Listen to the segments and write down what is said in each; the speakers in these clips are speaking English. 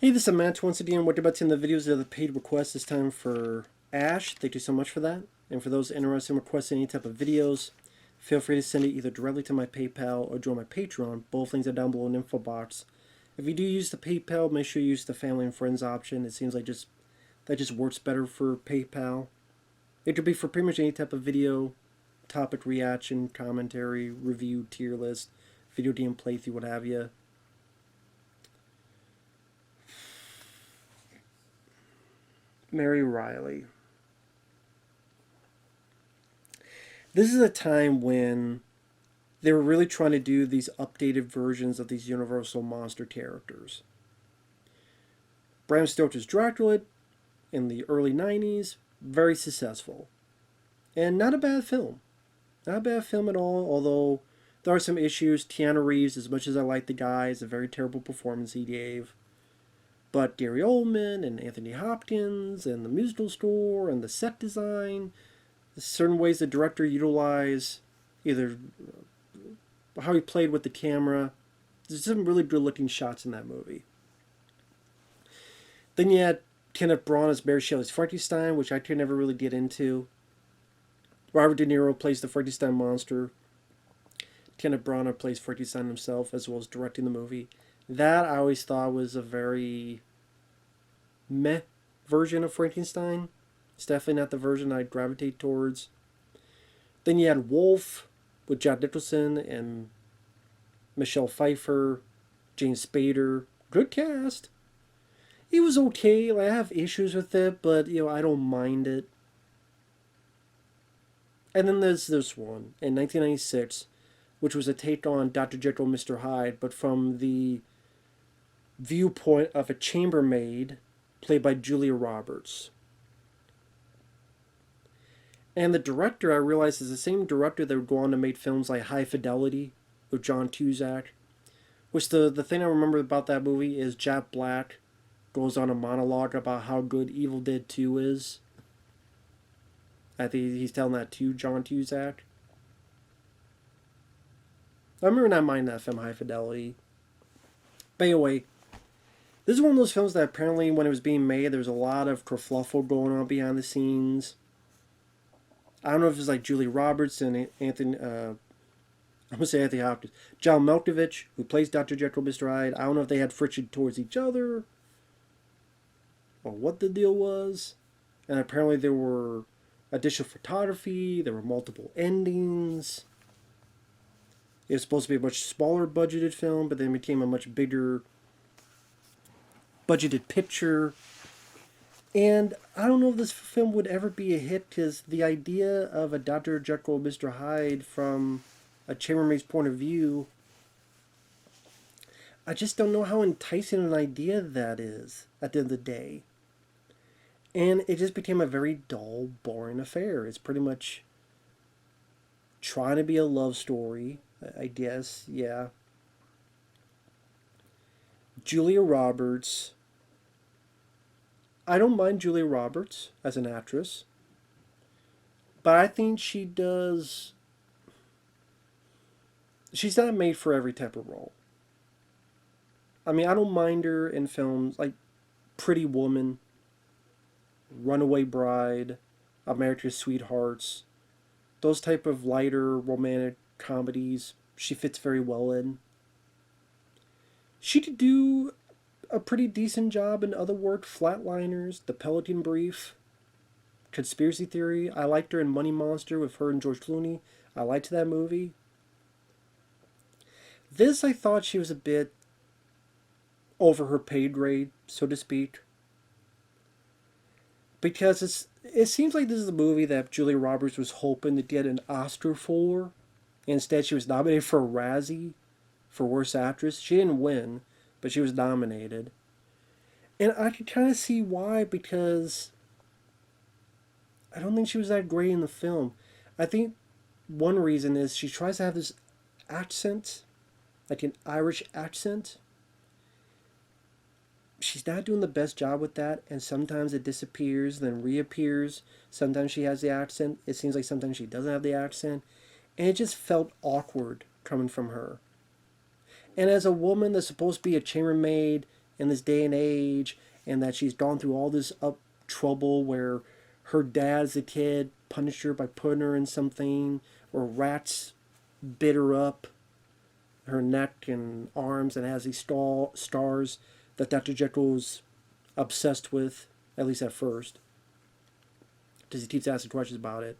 Hey, this is Matt once again. What about in the videos of the paid requests this time for Ash? Thank you so much for that. And for those interested in requesting any type of videos, feel free to send it either directly to my PayPal or join my Patreon. Both links are down below in the info box. If you do use the PayPal, make sure you use the family and friends option. It seems like that just works better for PayPal. It could be for pretty much any type of video, topic reaction, commentary, review, tier list, video game playthrough, what have you. Mary Reilly. This is a time when they were really trying to do these updated versions of these Universal monster characters. Bram Stoker's Dracula in the early 90s, very successful. And not a bad film. Not a bad film at all, although there are some issues. Keanu Reeves, as much as I like the guy, is a very terrible performance he gave. But Gary Oldman and Anthony Hopkins and the musical score and the set design, certain ways the director utilized either how he played with the camera. There's some really good looking shots in that movie. Then you had Kenneth Branagh as Mary Shelley's Frankenstein, which I could never really get into. Robert De Niro plays the Frankenstein monster. Kenneth Branagh plays Frankenstein himself, as well as directing the movie. That I always thought was a very meh version of Frankenstein. It's definitely not the version I'd gravitate towards. Then you had Wolf with Jack Nicholson and Michelle Pfeiffer, James Spader. Good cast. It was okay. Like, I have issues with it, but I don't mind it. And then there's this one in 1996, which was a take on Dr. Jekyll and Mr. Hyde, but from the viewpoint of a chambermaid played by Julia Roberts. And the director, I realized, is the same director that would go on to make films like High Fidelity with John Cusack. Which the thing I remember about that movie is Jack Black goes on a monologue about how good Evil Dead 2 is. I think he's telling that to John Cusack. I remember not minding that film, High Fidelity. But anyway, this is one of those films that apparently when it was being made, there was a lot of kerfluffle going on behind the scenes. I don't know if it's like Julie Roberts and Anthony, I'm going to say Anthony Hopkins. John Malkovich, who plays Dr. Jekyll Mr. Hyde. I don't know if they had friction towards each other or what the deal was. And apparently there were additional photography, there were multiple endings. It was supposed to be a much smaller budgeted film, but then it became a much bigger budgeted picture. And I don't know if this film would ever be a hit, because the idea of a Dr. Jekyll and Mr. Hyde from a chambermaid's point of view, I just don't know how enticing an idea that is at the end of the day. And it just became a very dull, boring affair. It's pretty much trying to be a love story, I guess, yeah. Julia Roberts. I don't mind Julia Roberts as an actress, but I think she does. She's not made for every type of role. I mean, I don't mind her in films like Pretty Woman, Runaway Bride, America's Sweethearts, those type of lighter romantic comedies. She fits very well in. She could do a pretty decent job in other work. Flatliners, The Pelican Brief, Conspiracy Theory. I liked her in Money Monster with her and George Clooney. I liked that movie. This, I thought she was a bit over her pay grade, so to speak. Because it seems like this is a movie that Julia Roberts was hoping to get an Oscar for. Instead, she was nominated for a Razzie for Worst Actress. She didn't win, but she was nominated. And I could kind of see why, because I don't think she was that great in the film. I think one reason is she tries to have this accent, like an Irish accent. She's not doing the best job with that, and sometimes it disappears, then reappears. Sometimes she has the accent. It seems like sometimes she doesn't have the accent. And it just felt awkward coming from her. And as a woman that's supposed to be a chambermaid in this day and age, and that she's gone through all this up trouble where her dad as a kid punished her by putting her in something, or rats bit her up, her neck and arms, and has these stars that Dr. Jekyll was obsessed with, at least at first, because he keeps asking questions about it.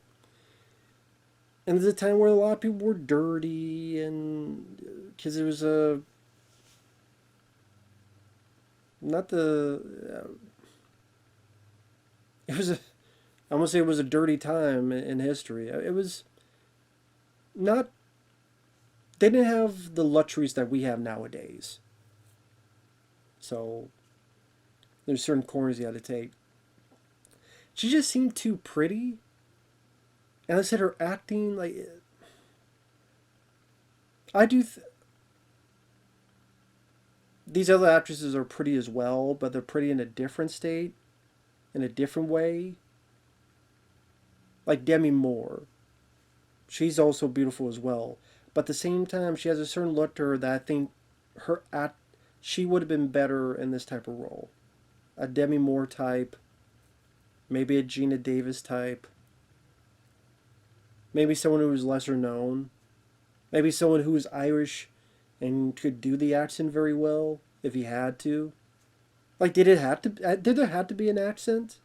And there's a time where a lot of people were dirty, and because it was a not the it was a I want to say it was a dirty time in history. It was not. They didn't have the luxuries that we have nowadays. So there's certain corners you had to take. She just seemed too pretty, and I said her acting like I do. These other actresses are pretty as well, but they're pretty in a different state, in a different way. Like Demi Moore, she's also beautiful as well, but at the same time, she has a certain look to her that I think her act she would have been better in this type of role. A Demi Moore type, maybe a Gina Davis type, maybe someone who was lesser known, maybe someone who was Irish and could do the accent very well if he had to. Like, did there have to be an accent?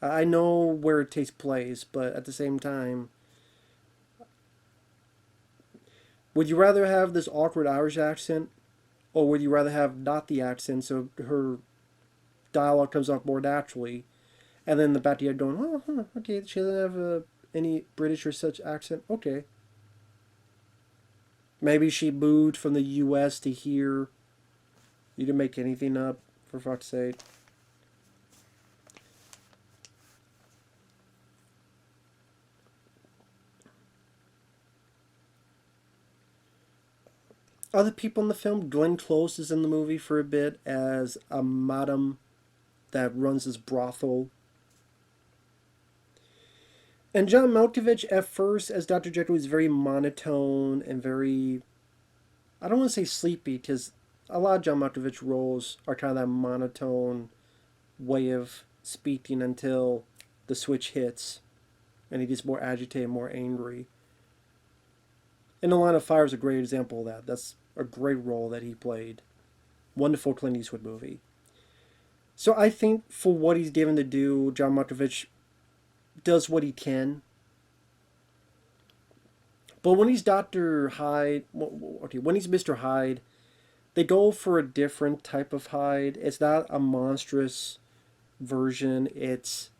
I know where it takes place, but at the same time, would you rather have this awkward Irish accent, or would you rather have not the accent so her dialogue comes off more naturally, and then the back of your head going, oh, huh, okay, she doesn't have any British or such accent, okay. Maybe she moved from the U.S. to here. You can make anything up, for fuck's sake. Other people in the film, Glenn Close is in the movie for a bit as a madam that runs this brothel. And John Malkovich, at first, as Dr. Jekyll, is very monotone and very, I don't want to say sleepy, because a lot of John Malkovich roles are kind of that monotone way of speaking until the switch hits and he gets more agitated, more angry. And The Line of Fire is a great example of that. That's a great role that he played. Wonderful Clint Eastwood movie. So I think for what he's given to do, John Malkovich does what he can. But when he's Dr. Hyde, okay, when he's Mr. Hyde, they go for a different type of Hyde. It's not a monstrous version. It's,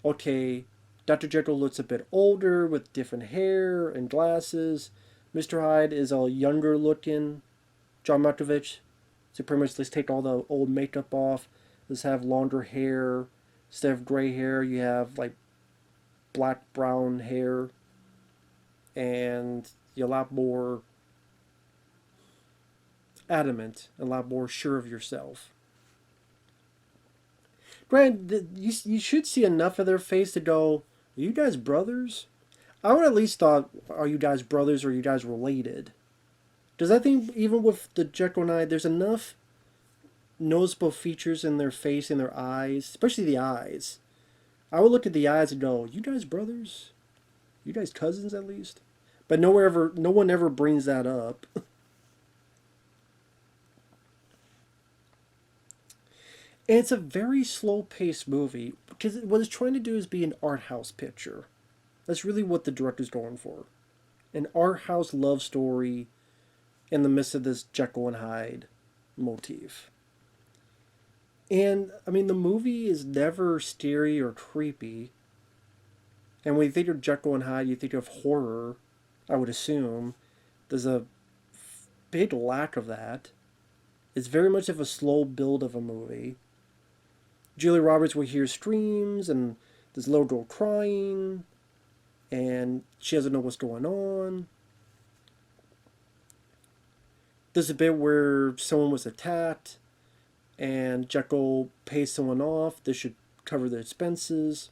okay, Dr. Jekyll looks a bit older with different hair and glasses. Mr. Hyde is a younger looking John Malkovich. So pretty much let's take all the old makeup off. Let's have longer hair. Instead of gray hair, you have like black brown hair. And you're a lot more adamant, a lot more sure of yourself. Granted, you should see enough of their face to go, are you guys brothers? I would at least thought, are you guys brothers or are you guys related? Because I think even with the Jekyll and Hyde, there's enough noticeable features in their face and their eyes, especially the eyes. I would look at the eyes and go, you guys brothers? You guys cousins at least? But no one ever brings that up. And it's a very slow-paced movie because what it's trying to do is be an art house picture. That's really what the director's going for. An art house love story in the midst of this Jekyll and Hyde motif. And, I mean, the movie is never scary or creepy. And when you think of Jekyll and Hyde, you think of horror, I would assume. There's a big lack of that. It's very much of a slow build of a movie. Julia Roberts will hear screams, and this little girl crying, and she doesn't know what's going on. There's a bit where someone was attacked, and Jekyll pays someone off. This should cover the expenses.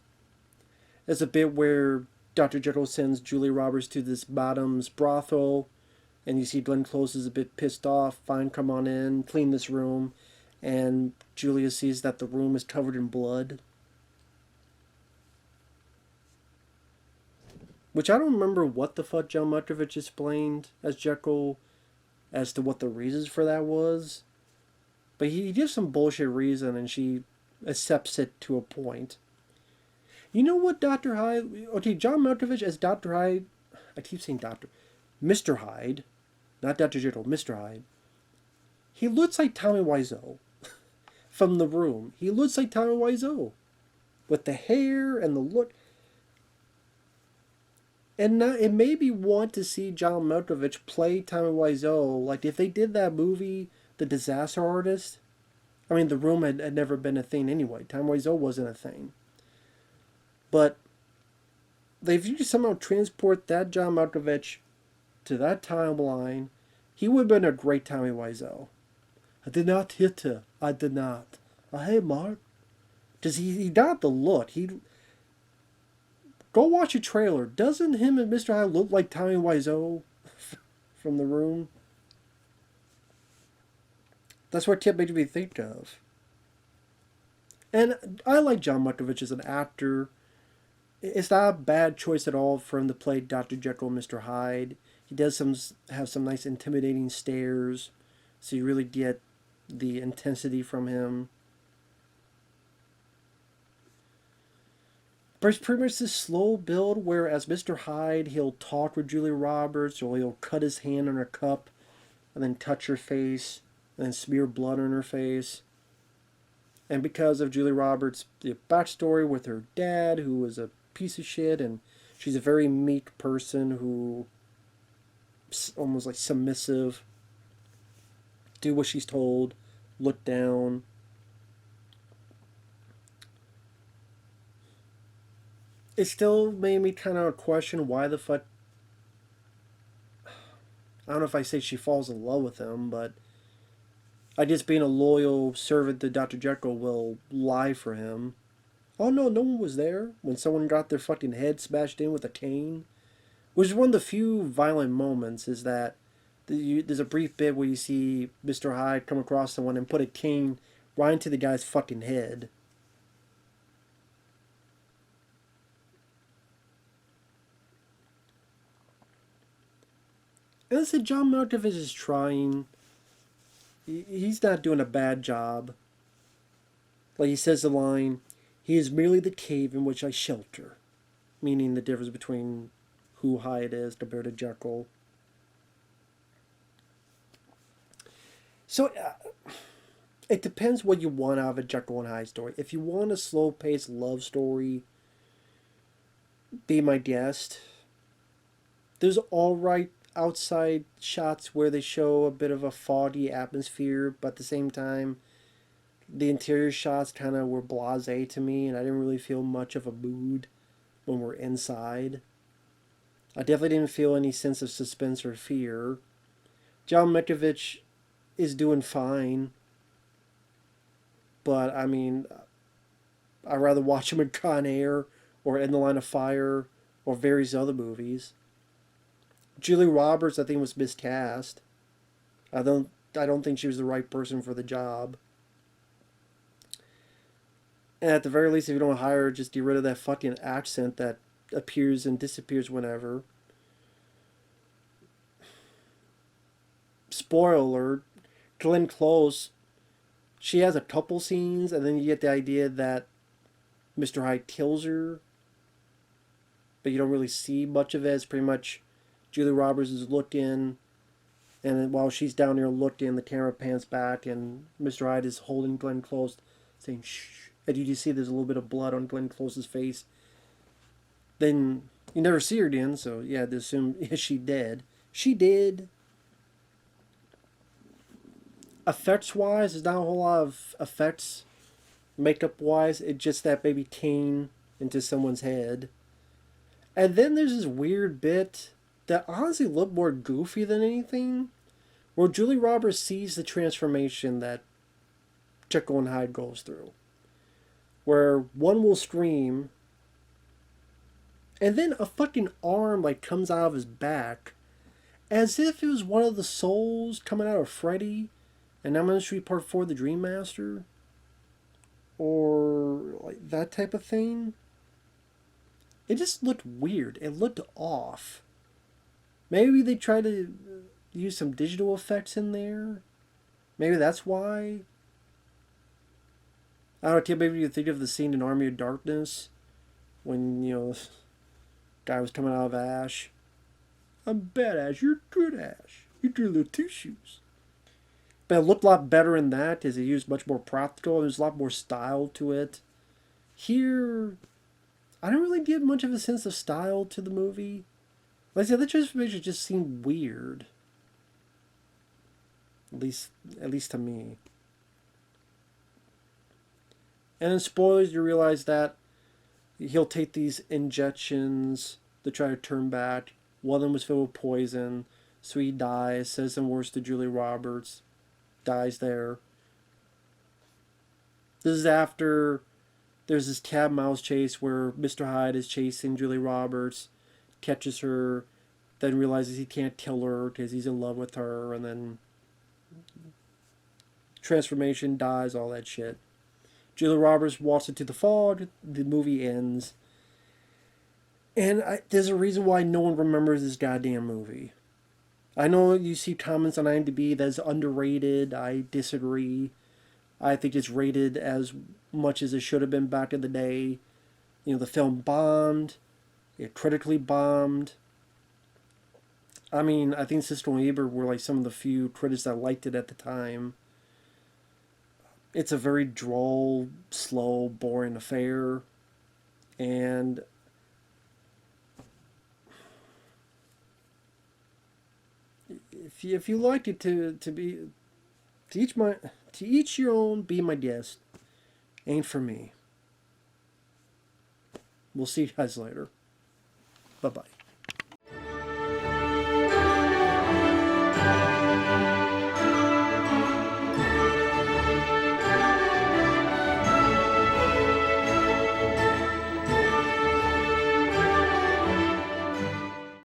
There's a bit where Dr. Jekyll sends Julia Roberts to this madam's brothel And you see Glenn Close is a bit pissed off. Fine, come on in, clean this room. And Julia sees that the room is covered in blood. Which I don't remember what the fuck John Malkovich explained as Jekyll as to what the reasons for that was. But he gives some bullshit reason and she accepts it to a point. You know what Dr. Hyde... Okay, John Malkovich as Dr. Hyde... I keep saying Dr. Mr. Hyde. Not Dr. Jekyll, Mr. Hyde. He looks like Tommy Wiseau. From The Room. He looks like Tommy Wiseau. With the hair and the look. And now it made me want to see John Malkovich play Tommy Wiseau. Like, if they did that movie, The Disaster Artist... I mean, The Room had never been a thing anyway. Tommy Wiseau wasn't a thing. But if you could somehow transport that John Malkovich to that timeline, he would have been a great Tommy Wiseau. I did not hit her. I did not. Hey, Mark. Because he got the look. Go watch a trailer. Doesn't him and Mr. Hyde look like Tommy Wiseau from The Room? That's what Tip made me think of. And I like John Malkovich as an actor. It's not a bad choice at all for him to play Dr. Jekyll and Mr. Hyde. He does have some nice intimidating stares, so you really get the intensity from him. But it's pretty much this slow build where as Mr. Hyde, he'll talk with Julia Roberts, or he'll cut his hand on her cup, and then touch her face, and then smear blood on her face. And because of Julia Roberts' backstory with her dad, who was a piece of shit, and she's a very meek person who almost like submissive, do what she's told, look down. It still made me kind of question why the fuck. I don't know if I say she falls in love with him, but I guess being a loyal servant to Dr. Jekyll will lie for him. Oh no, no one was there when someone got their fucking head smashed in with a cane. Which is one of the few violent moments, is that there's a brief bit where you see Mr. Hyde come across someone and put a cane right into the guy's fucking head. And I said John Malkovich is trying. He's not doing a bad job. Like he says the line, "He is merely the cave in which I shelter," meaning the difference between who Hyde is compared to Jekyll. So it depends what you want out of a Jekyll and Hyde story. If you want a slow-paced love story, be my guest. There's alright outside shots where they show a bit of a foggy atmosphere, but at the same time, the interior shots kind of were blasé to me, and I didn't really feel much of a mood when we're inside. I definitely didn't feel any sense of suspense or fear. John Malkovich is doing fine, but I mean, I'd rather watch him in Con Air or In the Line of Fire or various other movies. Julia Roberts, I think, was miscast. I don't think she was the right person for the job. And at the very least, if you don't hire her, just get rid of that fucking accent that appears and disappears whenever. Spoiler alert, Glenn Close, she has a couple scenes, and then you get the idea that Mr. Hyde kills her, but you don't really see much of it. It's pretty much Julia Roberts is looking, and while she's down there looking, the camera pans back, and Mr. Hyde is holding Glenn Close, saying shh. And you just see there's a little bit of blood on Glenn Close's face. Then you never see her again, so yeah, to assume is she dead. She did. Effects-wise, there's not a whole lot of effects. Makeup-wise, it's just that baby cane into someone's head. And then there's this weird bit that honestly looked more goofy than anything, where Julie Roberts sees the transformation that Jekyll and Hyde goes through. Where one will scream, and then a fucking arm like comes out of his back, as if it was one of the souls coming out of Freddy and Nightmare on Elm Street Part 4, The Dream Master, or like that type of thing. It just looked weird. It looked off. Maybe they tried to use some digital effects in there. Maybe that's why. I don't know, maybe you think of the scene in Army of Darkness when, this guy was coming out of Ash. I'm bad Ash, you're good Ash. You're good little two shoes. But it looked a lot better in that as it used much more practical. There's a lot more style to it. Here, I don't really get much of a sense of style to the movie. Like I said, the transformation just seemed weird. At least to me. And in spoilers, you realize that he'll take these injections to try to turn back. One of them was filled with poison, so he dies. Says some words to Julie Roberts, dies there. This is after there's this cat mouse chase where Mr. Hyde is chasing Julie Roberts, catches her, then realizes he can't kill her because he's in love with her, and then transformation, dies, all that shit. Julia Roberts walks into the fog, the movie ends. And there's a reason why no one remembers this goddamn movie. I know you see comments on IMDb that's underrated. I disagree. I think it's rated as much as it should have been back in the day. The film bombed. It critically bombed. I mean, I think Siskel and Ebert were like some of the few critics that liked it at the time. It's a very droll, slow, boring affair. And if you like it to each your own, be my guest. Ain't for me. We'll see you guys later. Bye bye.